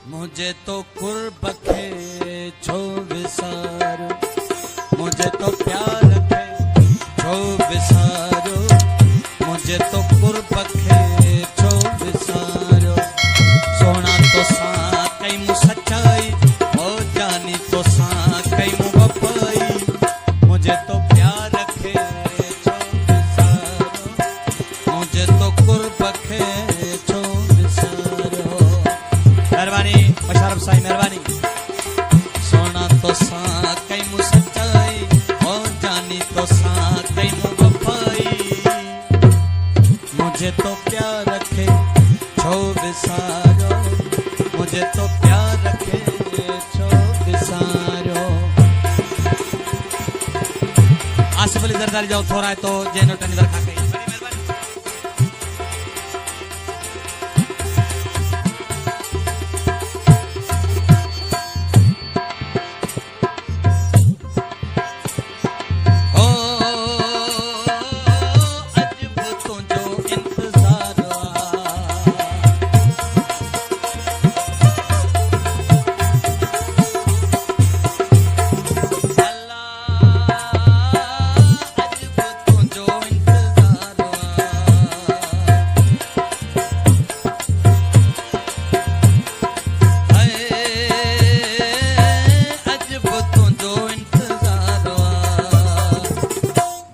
मुझे तो कुर्ब खे छो विसारो, मुझे तो प्यार खे छो विसारो, मुझे तो कुर्ब खे छो विसारो। सोना तो सा कई मु सच्चाई, ओ जानी तो सा कई मु वफाई। मुझे तो प्यार खे छो विसारो, मुझे तो कुर्ब खे छो विसारो। मेहरबानी मुशर्रफ साईं, मेहरबानी। सोना तो सा कई मु सच्चाई, ओ जानी तो सा कई मु वफाई। मुझे तो प्यार रखे छो विसारो, मुझे तो प्यार रखे छो विसारो। आसिफ अली जरदारी जाओ थोड़ा है तो जेनो टनी दरखा कई।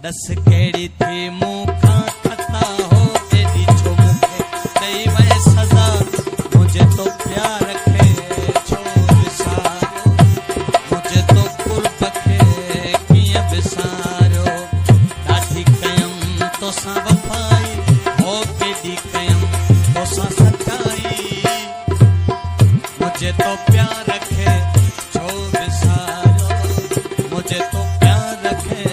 दस केड़ी थी मुखा खता हो तेरी छो मुखे दई वे सजा। मुझे तो प्यार खे छो विसारो, मुझे तो कुर्ब खे किया विसारो। ॾाढी कयम तो सा वफाई, ओ केडी कयम तो सा सच्चाई। मुझे तो प्यार खे छो विसारो, मुझे तो प्यार खे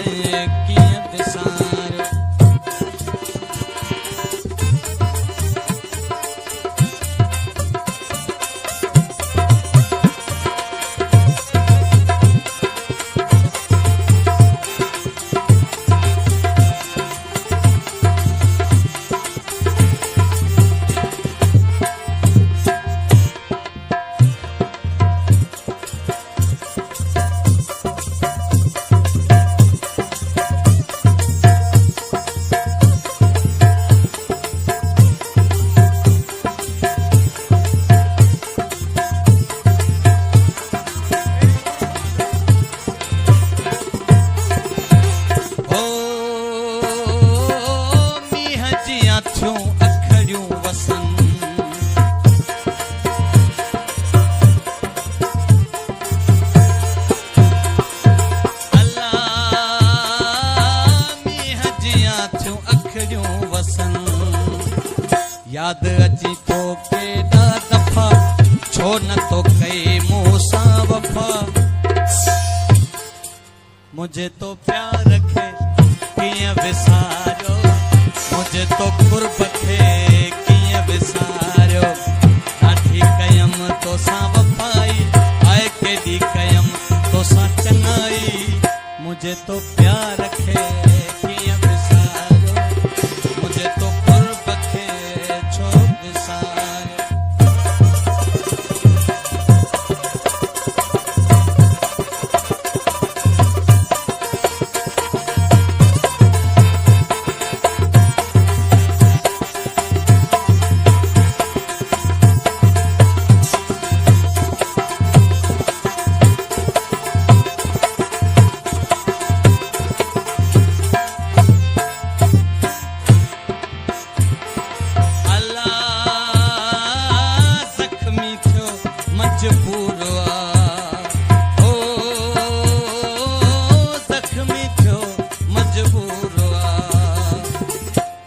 अखड़ियूं वसन। अल्लाह मींहं जियां थियूं अखड़ियूं वसन। याद अची तो केॾा दफ़ा छो न तो कई मूं सां वफ़ा। मुझे तो प्यार खे कीअं विसारियो, मुझे तो कुर्ब खे कीअं विसारियो। ॾाढी कयम तो सा वफाई, आए केॾी कयम तो सा चङाई। मुझे तो प्यार खे कीअं विसारियो, मुझे तो कुर्ब खे छो विसारियो।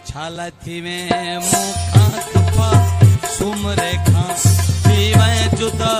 छालथी में मुखा खपा सुमरे खां थी वै जुदा।